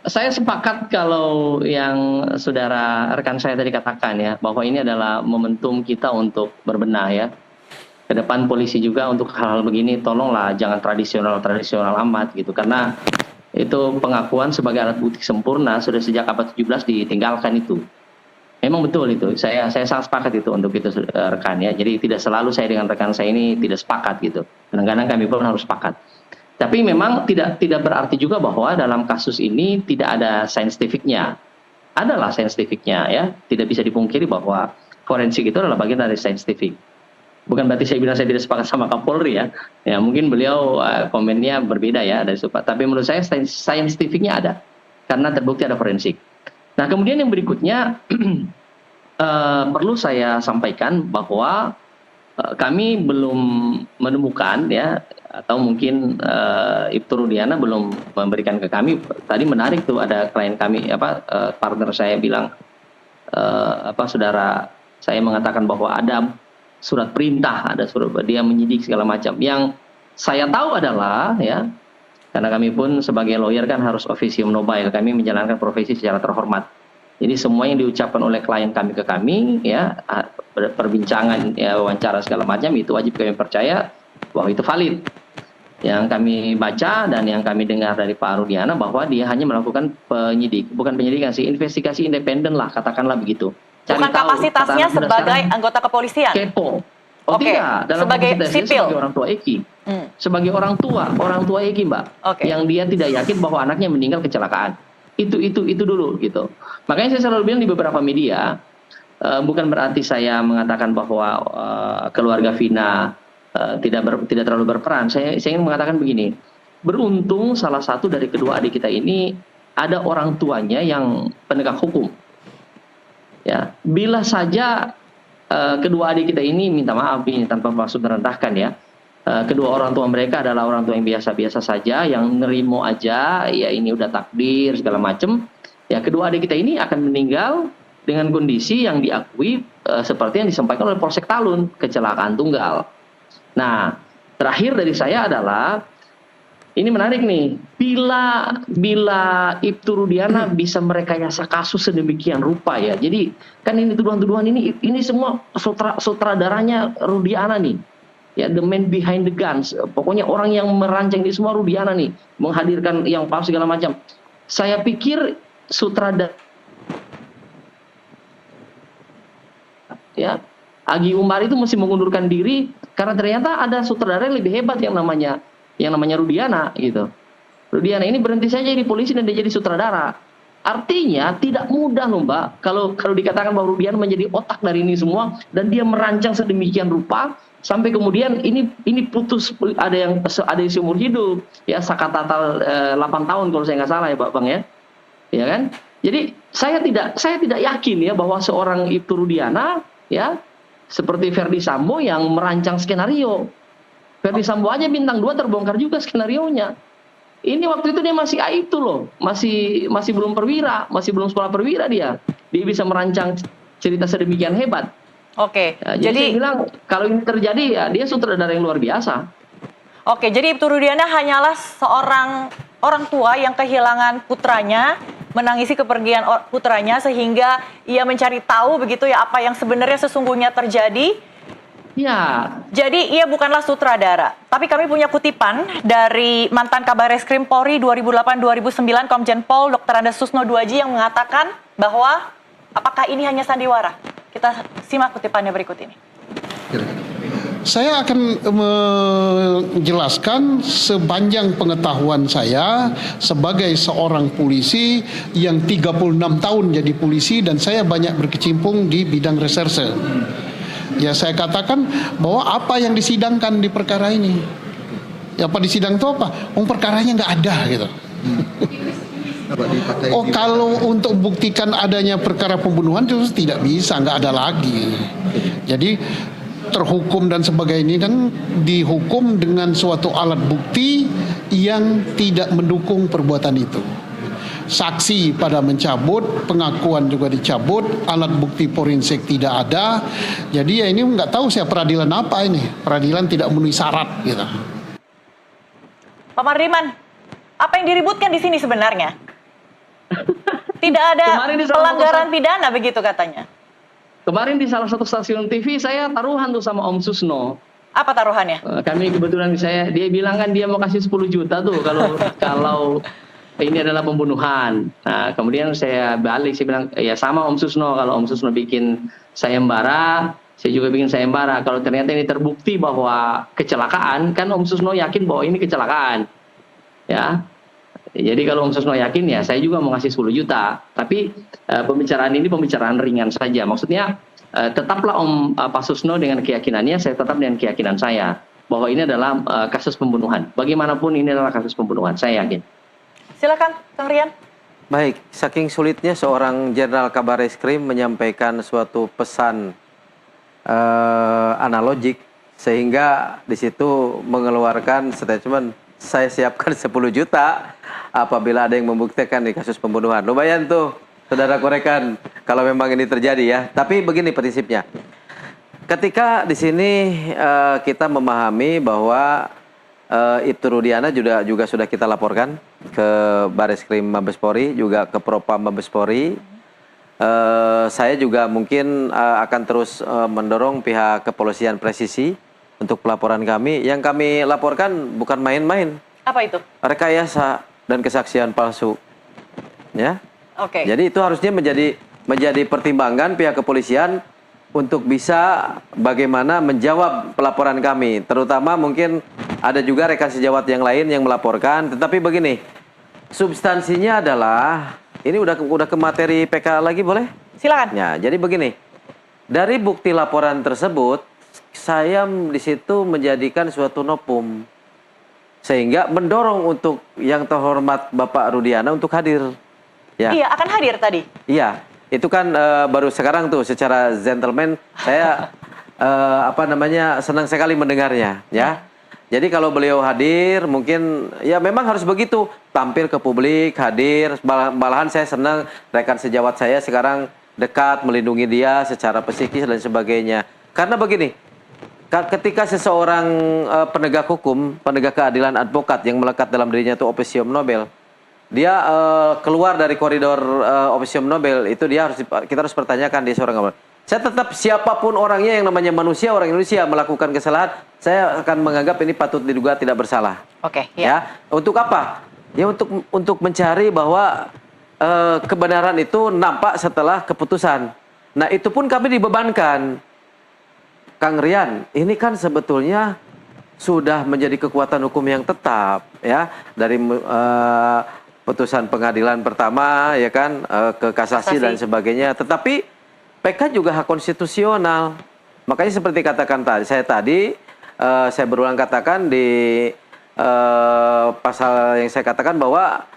saya sepakat kalau yang saudara rekan saya tadi katakan ya, bahwa ini adalah momentum kita untuk berbenah ya. Ke depan polisi juga untuk hal-hal begini tolonglah jangan tradisional amat gitu, karena itu pengakuan sebagai alat bukti sempurna sudah sejak abad 17 ditinggalkan itu. Memang betul itu. Saya sangat sepakat itu untuk itu rekan ya. Jadi tidak selalu saya dengan rekan saya ini tidak sepakat gitu. Kadang-kadang kami pun harus sepakat. Tapi memang tidak berarti juga bahwa dalam kasus ini tidak ada saintifiknya. Adalah saintifiknya ya. Tidak bisa dipungkiri bahwa forensik itu adalah bagian dari saintifik. Bukan berarti saya bilang saya tidak sepakat sama Kapolri ya. Ya mungkin beliau komennya berbeda ya dari Supat. Tapi menurut saya saintifiknya ada. Karena terbukti ada forensik. Nah kemudian yang berikutnya perlu saya sampaikan bahwa kami belum menemukan ya, atau mungkin Ibtu Rudiana belum memberikan ke kami. Tadi menarik tuh ada klien kami partner saya bilang saudara saya mengatakan bahwa ada surat perintah, ada surat dia menyidik segala macam. Yang saya tahu adalah ya, karena kami pun sebagai lawyer kan harus officium nobile, kami menjalankan profesi secara terhormat. Jadi semua yang diucapkan oleh klien kami ke kami ya, perbincangan ya, wawancara segala macam itu wajib kami percaya bahwa itu valid. Yang kami baca dan yang kami dengar dari Pak Rudiana bahwa dia hanya melakukan bukan penyidikan sih, investigasi independen lah, katakanlah begitu. Cari bukan tahu, kapasitasnya sebagai anggota kepolisian. Kepo. Oh tidak, dalam sebagai sipil, sebagai orang tua Eki, sebagai orang tua Eki Mbak, yang dia tidak yakin bahwa anaknya meninggal kecelakaan. Itu dulu gitu. Makanya saya selalu bilang di beberapa media, bukan berarti saya mengatakan bahwa keluarga Vina tidak terlalu berperan. Saya ingin mengatakan begini, beruntung salah satu dari kedua adik kita ini ada orang tuanya yang penegak hukum. Ya, bila saja kedua adik kita ini minta maaf ini tanpa maksud merendahkan ya. Kedua orang tua mereka adalah orang tua yang biasa-biasa saja, yang nerimo aja, ya ini udah takdir segala macem. Ya kedua adik kita ini akan meninggal dengan kondisi yang diakui seperti yang disampaikan oleh Polsek Talun, kecelakaan tunggal. Nah, terakhir dari saya adalah ini menarik nih, bila Ibtu Rudiana bisa merekayasa kasus sedemikian rupa ya. Jadi kan ini tuduhan-tuduhan ini semua sutradaranya Rudiana nih. Ya, the man behind the guns. Pokoknya orang yang merancang ini semua Rudiana nih, menghadirkan yang palsu segala macam. Saya pikir sutradara ya, Agi Umar itu mesti mengundurkan diri karena ternyata ada sutradara yang lebih hebat yang namanya Rudiana gitu. Rudiana ini berhenti saja jadi polisi dan dia jadi sutradara. Artinya tidak mudah loh Mbak kalau dikatakan bahwa Rudiana menjadi otak dari ini semua dan dia merancang sedemikian rupa sampai kemudian ini putus, ada yang seumur hidup ya, sakatatal 8 tahun kalau saya nggak salah ya Bang ya. Ya kan? Jadi saya tidak yakin ya bahwa seorang Ibtu Rudiana ya seperti Verdi Sambo yang merancang skenario. Verdi Sambo aja bintang 2 terbongkar juga skenarionya. Ini waktu itu dia masih A itu loh, masih belum perwira, masih belum sekolah perwira dia bisa merancang cerita sedemikian hebat. Oke, ya, jadi saya bilang kalau ini terjadi ya dia sutradara yang luar biasa. Oke, jadi Ibtu Rudiana hanyalah seorang orang tua yang kehilangan putranya, menangisi kepergian putranya sehingga ia mencari tahu begitu ya apa yang sebenarnya sesungguhnya terjadi. Ya. Jadi ia bukanlah sutradara. Tapi kami punya kutipan dari mantan Kabar Reskrim Polri 2008-2009 Komjen Pol Dr. Andes Susno Duaji yang mengatakan bahwa apakah ini hanya sandiwara? Kita simak kutipannya berikut ini. Saya akan menjelaskan sepanjang pengetahuan saya sebagai seorang polisi yang 36 tahun jadi polisi dan saya banyak berkecimpung di bidang reserse. Ya saya katakan bahwa apa yang disidangkan di perkara ini, ya apa disidang itu apa? Perkaranya nggak ada gitu. Oh kalau untuk buktikan adanya perkara pembunuhan itu tidak bisa, nggak ada lagi. Jadi terhukum dan sebagainya kan dihukum dengan suatu alat bukti yang tidak mendukung perbuatan itu. Saksi pada mencabut, pengakuan juga dicabut, alat bukti forensik tidak ada. Jadi ya ini nggak tahu saya peradilan apa ini. Peradilan tidak memenuhi syarat gitu. Pak Mardiman, apa yang diributkan di sini sebenarnya? Tidak ada pelanggaran pidana begitu katanya. Kemarin di salah satu stasiun TV saya taruhan tuh sama Om Susno. Apa taruhannya? Kami kebetulan dia bilang kan dia mau kasih 10 juta tuh kalau ini adalah pembunuhan. Nah, kemudian saya balik, saya bilang, ya sama Om Susno, kalau Om Susno bikin sayembara, saya juga bikin sayembara. Kalau ternyata ini terbukti bahwa kecelakaan, kan Om Susno yakin bahwa ini kecelakaan. Ya. Jadi kalau Om Susno yakin, ya saya juga mau ngasih 10 juta. Tapi pembicaraan ini pembicaraan ringan saja. Maksudnya, tetaplah Om Pak Susno dengan keyakinannya, saya tetap dengan keyakinan saya. Bahwa ini adalah kasus pembunuhan. Bagaimanapun ini adalah kasus pembunuhan, saya yakin. Silakan, Kang Rian. Baik, saking sulitnya seorang Jenderal Kabar Eskrim menyampaikan suatu pesan analogik, sehingga di situ mengeluarkan statement, saya siapkan 10 juta apabila ada yang membuktikan di kasus pembunuhan. Lumayan tuh, saudara korekan, kalau memang ini terjadi ya. Tapi begini prinsipnya, ketika di sini kita memahami bahwa Ibtu Rudiana juga sudah kita laporkan ke Bareskrim Mabespori, juga ke Propam Mabespori. Saya juga mungkin akan terus mendorong pihak kepolisian presisi untuk pelaporan kami. Yang kami laporkan bukan main-main. Apa itu? Rekayasa dan kesaksian palsu. Ya. Oke. Jadi itu harusnya menjadi pertimbangan pihak kepolisian untuk bisa bagaimana menjawab pelaporan kami. Terutama mungkin ada juga rekan sejawat yang lain yang melaporkan. Tetapi begini, substansinya adalah, ini udah ke materi PK lagi boleh? Silakan. Ya, jadi begini, dari bukti laporan tersebut, saya di situ menjadikan suatu novum. Sehingga mendorong untuk yang terhormat Bapak Rudiana untuk hadir. Ya. Iya, akan hadir tadi. Iya. Itu kan baru sekarang tuh secara gentleman saya senang sekali mendengarnya ya. Jadi kalau beliau hadir mungkin ya memang harus begitu, tampil ke publik, hadir. Malahan saya senang rekan sejawat saya sekarang dekat melindungi dia secara psikis dan sebagainya. Karena begini, ketika seseorang penegak hukum, penegak keadilan, advokat yang melekat dalam dirinya itu Officium Nobel, dia keluar dari koridor Officium Nobel, itu kita harus pertanyakan dia seorang apa. Saya tetap siapapun orangnya yang namanya manusia, orang Indonesia melakukan kesalahan, saya akan menganggap ini patut diduga tidak bersalah. Oke, ya. Untuk apa? Ya untuk mencari bahwa kebenaran itu nampak setelah keputusan. Nah, itu pun kami dibebankan. Kang Rian, ini kan sebetulnya sudah menjadi kekuatan hukum yang tetap ya dari putusan pengadilan pertama ya kan ke kasasi dan sebagainya. Tetapi PK juga hak konstitusional. Makanya seperti katakan saya berulang katakan di pasal yang saya katakan bahwa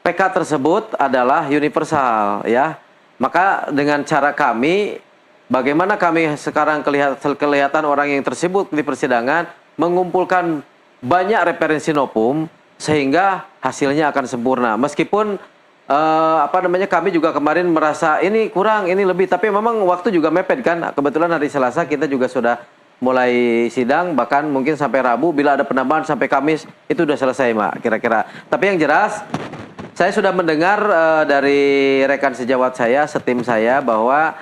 PK tersebut adalah universal ya. Maka dengan cara kami, bagaimana kami sekarang kelihatan orang yang tersebut di persidangan mengumpulkan banyak referensi novum sehingga hasilnya akan sempurna. Meskipun kami juga kemarin merasa ini kurang, ini lebih, tapi memang waktu juga mepet kan. Kebetulan hari Selasa kita juga sudah mulai sidang, bahkan mungkin sampai Rabu, bila ada penambahan sampai Kamis itu sudah selesai, Mak, kira-kira. Tapi yang jelas saya sudah mendengar dari rekan sejawat saya, setim saya, bahwa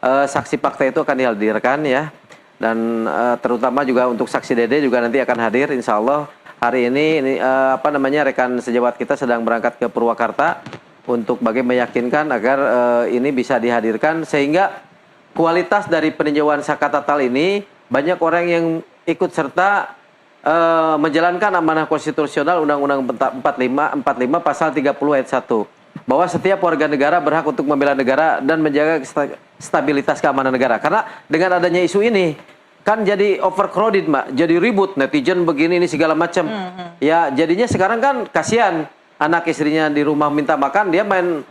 saksi fakta itu akan dihadirkan ya. Dan terutama juga untuk saksi Dede juga nanti akan hadir insya Allah. Hari ini rekan sejawat kita sedang berangkat ke Purwakarta untuk meyakinkan agar ini bisa dihadirkan sehingga kualitas dari peninjauan Sakatatal ini banyak orang yang ikut serta menjalankan amanah konstitusional Undang-Undang 45 pasal 30 ayat 1 bahwa setiap warga negara berhak untuk membela negara dan menjaga stabilitas keamanan negara. Karena dengan adanya isu ini kan jadi overcrowded, Mak, jadi ribut, netizen begini ini segala macam. Ya jadinya sekarang kan kasihan anak istrinya di rumah minta makan, dia main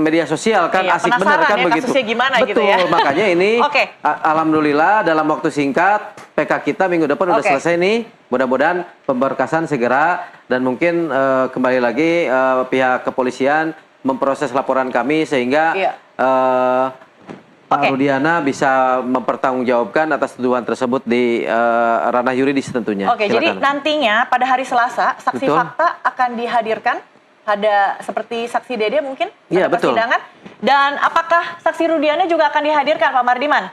media sosial kan, iya, asik bener kan ya, begitu. Gimana, betul, gitu ya? Makanya ini alhamdulillah dalam waktu singkat PK kita minggu depan udah selesai nih. Mudah-mudahan pemberkasan segera dan mungkin kembali lagi pihak kepolisian memproses laporan kami sehingga Pak Rudiana bisa mempertanggungjawabkan atas tuduhan tersebut di ranah yuridis tentunya. Oke, jadi nantinya pada hari Selasa saksi fakta akan dihadirkan, ada seperti saksi Dede mungkin pada persidangan. Dan apakah saksi Rudiana juga akan dihadirkan, Pak Mardiman?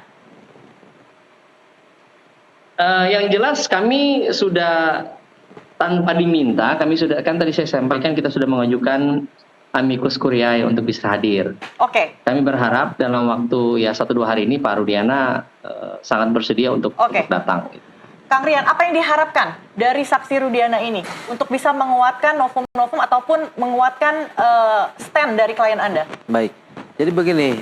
Yang jelas kami sudah tanpa diminta, kami sudah, kan tadi saya sampaikan kita sudah mengajukan amicus curiae untuk bisa hadir. Oke. Kami berharap dalam waktu ya 1-2 hari ini Pak Rudiana sangat bersedia untuk datang. Kang Rian, apa yang diharapkan dari saksi Rudiana ini untuk bisa menguatkan novum-novum ataupun menguatkan stand dari klien Anda? Baik, jadi begini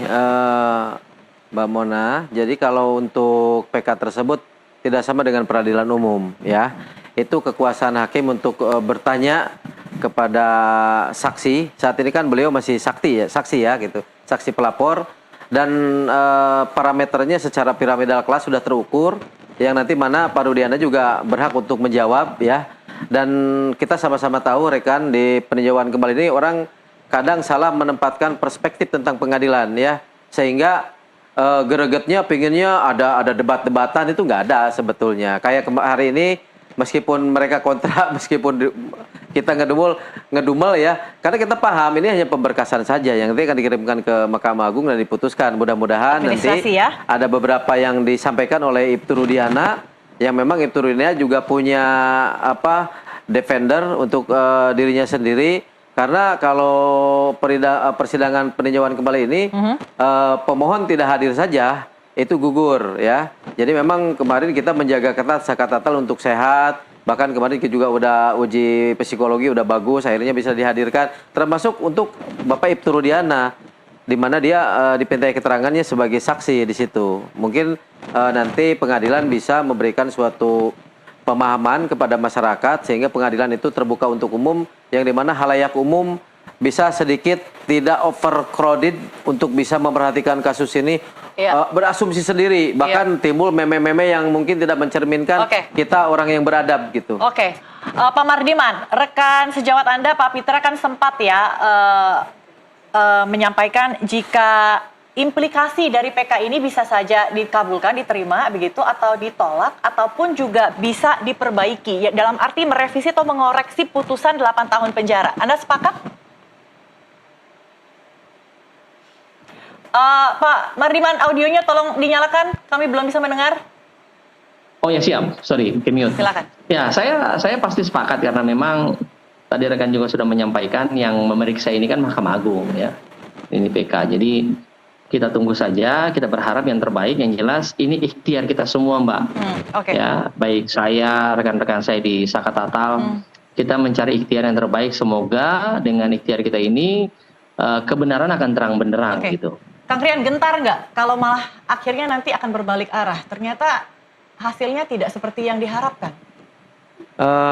Mbak Mona, jadi kalau untuk PK tersebut tidak sama dengan peradilan umum ya. Itu kekuasaan hakim untuk bertanya kepada saksi. Saat ini kan beliau masih saksi ya gitu, saksi pelapor, dan parameternya secara piramidal kelas sudah terukur, yang nanti mana Pak Rudiana juga berhak untuk menjawab ya. Dan kita sama-sama tahu rekan, di peninjauan kembali ini orang kadang salah menempatkan perspektif tentang pengadilan ya, sehingga gregetnya pinginnya ada debat-debatan, itu nggak ada sebetulnya. Kayak hari ini meskipun mereka kontra, meskipun kita ngedumel ya, karena kita paham ini hanya pemberkasan saja yang nanti akan dikirimkan ke Mahkamah Agung dan diputuskan. Mudah-mudahan nanti ya. ada beberapa yang disampaikan oleh Ibtu Rudiana, yang memang Ibtu Rudiana juga punya defender untuk dirinya sendiri. Karena kalau persidangan peninjauan kembali ini pemohon tidak hadir saja, itu gugur ya. Jadi memang kemarin kita menjaga ketat Sakatatal untuk sehat. Bahkan kemarin kita juga udah uji psikologi udah bagus, akhirnya bisa dihadirkan. Termasuk untuk Bapak Ibtu Rudiana, di mana dia dipintai keterangannya sebagai saksi di situ. Mungkin nanti pengadilan bisa memberikan suatu pemahaman kepada masyarakat sehingga pengadilan itu terbuka untuk umum, yang dimana halayak umum bisa sedikit tidak overcrowded untuk bisa memperhatikan kasus ini, berasumsi sendiri, bahkan timbul meme-meme yang mungkin tidak mencerminkan kita orang yang beradab gitu. Oke. Pak Mardiman, rekan sejawat Anda Pak Pitra kan sempat ya menyampaikan jika implikasi dari PK ini bisa saja dikabulkan, diterima begitu, atau ditolak, ataupun juga bisa diperbaiki, ya, dalam arti merevisi atau mengoreksi putusan 8 tahun penjara. Anda sepakat? Pak Mardiman, audionya tolong dinyalakan, kami belum bisa mendengar. Oh ya siap, sorry, mute. Silakan. Ya, saya pasti sepakat karena memang tadi rekan juga sudah menyampaikan yang memeriksa ini kan Mahkamah Agung ya. Ini PK. Jadi kita tunggu saja, kita berharap yang terbaik. Yang jelas ini ikhtiar kita semua, Mbak. Ya, baik saya, rekan-rekan saya di Sakatatal, kita mencari ikhtiar yang terbaik. Semoga dengan ikhtiar kita ini kebenaran akan terang benderang gitu. Kang Rian, gentar nggak kalau malah akhirnya nanti akan berbalik arah? Ternyata hasilnya tidak seperti yang diharapkan.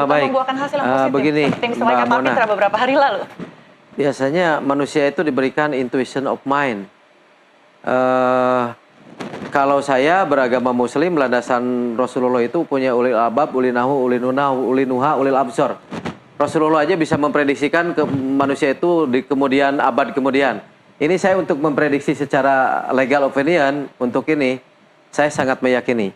Baik, membuahkan hasil yang positif, begini, seperti yang disampaikan Pak Pitra beberapa hari lalu. Biasanya manusia itu diberikan intuition of mind. Kalau saya beragama Muslim, landasan Rasulullah itu punya ulil albab, ulinahu, ulinunahu, ulinuha, ulil absor. Rasulullah aja bisa memprediksikan ke manusia itu di kemudian abad kemudian. Ini saya untuk memprediksi secara legal opinion untuk ini, saya sangat meyakini.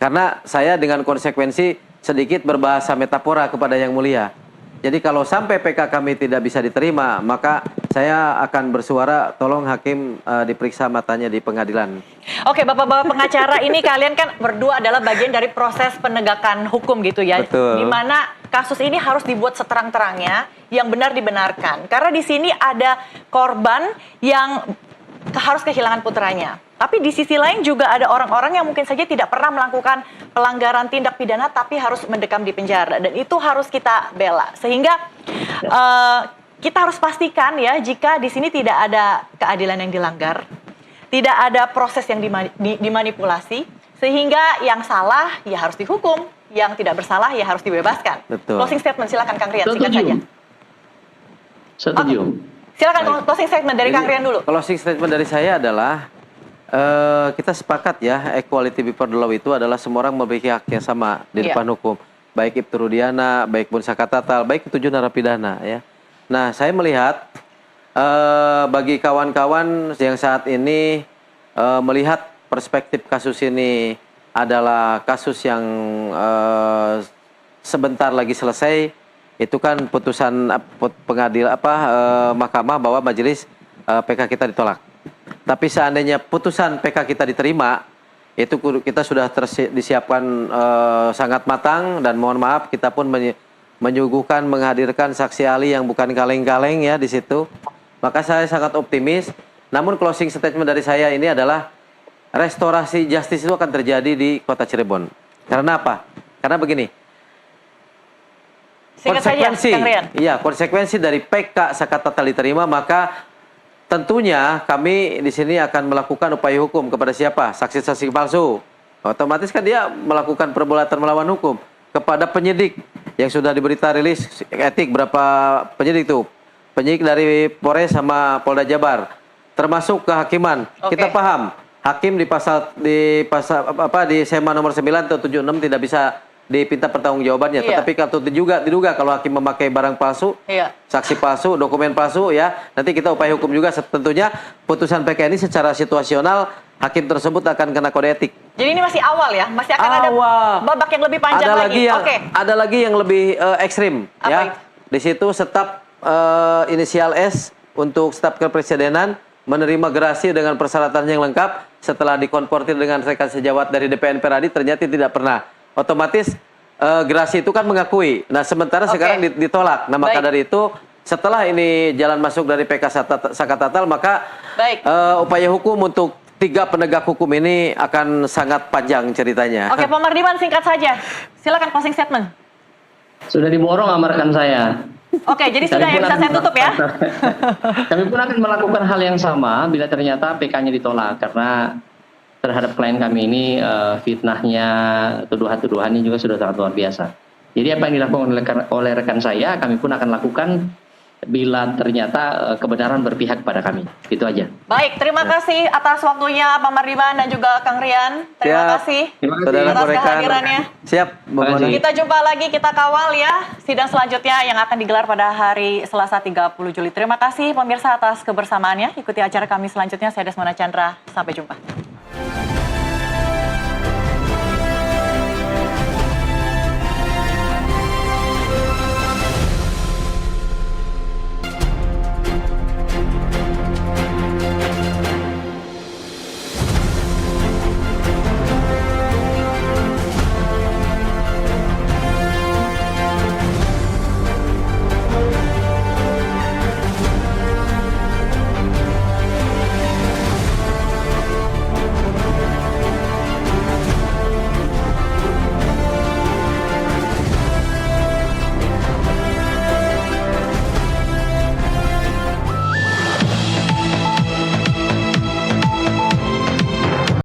Karena saya dengan konsekuensi sedikit berbahasa metafora kepada Yang Mulia. Jadi kalau sampai PK kami tidak bisa diterima, maka saya akan bersuara tolong hakim diperiksa matanya di pengadilan. Oke, Bapak-bapak pengacara, ini kalian kan berdua adalah bagian dari proses penegakan hukum gitu ya. Betul. Di mana kasus ini harus dibuat seterang-terangnya, yang benar dibenarkan. Karena di sini ada korban yang harus kehilangan putranya. Tapi di sisi lain juga ada orang-orang yang mungkin saja tidak pernah melakukan pelanggaran tindak pidana tapi harus mendekam di penjara. Dan itu harus kita bela. Sehingga kita harus pastikan ya, jika di sini tidak ada keadilan yang dilanggar, tidak ada proses yang dimanipulasi, sehingga yang salah ya harus dihukum, yang tidak bersalah ya harus dibebaskan. Betul. Closing statement, silakan Kang Rian, singkat saja. Setuju. Silakan closing statement dari Kang Rian dulu. Closing statement dari saya adalah kita sepakat ya, equality before the law itu adalah semua orang memiliki hak yang sama di depan hukum. Baik Ibtu Rudiana, baik pun Sakatatal, baik 7 narapidana ya. Nah, saya melihat bagi kawan-kawan yang saat ini melihat perspektif kasus ini adalah kasus yang sebentar lagi selesai, itu kan putusan pengadilan mahkamah bahwa majelis PK kita ditolak. Tapi seandainya putusan PK kita diterima, itu kita sudah disiapkan sangat matang, dan mohon maaf kita pun menyuguhkan, menghadirkan saksi ahli yang bukan kaleng-kaleng ya di situ. Maka saya sangat optimis. Namun closing statement dari saya ini adalah restorasi justice itu akan terjadi di Kota Cirebon. Karena apa? Karena begini. Konsekuensi dari PK Sakatatal diterima, maka tentunya kami di sini akan melakukan upaya hukum kepada siapa? Saksi-saksi palsu. Otomatis kan dia melakukan perbuatan melawan hukum kepada penyidik yang sudah diberita rilis etik berapa penyidik itu. Penyidik dari Polres sama Polda Jabar, termasuk kehakiman. Kita paham, hakim di SEMA nomor 9 atau 76 tidak bisa dipinta pertanggungjawabannya. Tetapi kalau diduga kalau hakim memakai barang palsu, saksi palsu, dokumen palsu, ya nanti kita upaya hukum juga. Tentunya putusan PK ini secara situasional hakim tersebut akan kena kode etik. Jadi ini masih awal ya, masih akan ada babak yang lebih panjang lagi. Ada lagi yang lebih ekstrim. Ya, di situ staf inisial S untuk staf kepresidenan menerima gerasi dengan persyaratan yang lengkap setelah dikonfrontir dengan rekan sejawat dari DPN Peradi ternyata tidak pernah. Otomatis gerasi itu kan mengakui. Nah sementara sekarang ditolak. Nah maka dari itu setelah ini jalan masuk dari PK Sakatatal, maka upaya hukum untuk 3 penegak hukum ini akan sangat panjang ceritanya. Oke, Pak Mardiman singkat saja. Silakan closing statement. Sudah diborong sama rekan saya. Oke, jadi sudah ya, bisa saya tutup ya. Kami pun akan melakukan hal yang sama bila ternyata PK-nya ditolak, karena terhadap klien kami ini fitnahnya, tuduhan-tuduhannya juga sudah sangat luar biasa. Jadi apa yang dilakukan oleh rekan saya, kami pun akan lakukan bila ternyata kebenaran berpihak pada kami. Itu aja. Baik, terima kasih atas waktunya Pak Mardiman dan juga Kang Rian. Terima kasih atas kehadirannya. Siap. Kita jumpa lagi, kita kawal ya sidang selanjutnya yang akan digelar pada hari Selasa 30 Juli. Terima kasih pemirsa atas kebersamaannya. Ikuti acara kami selanjutnya. Saya Desmona Chandra. Sampai jumpa.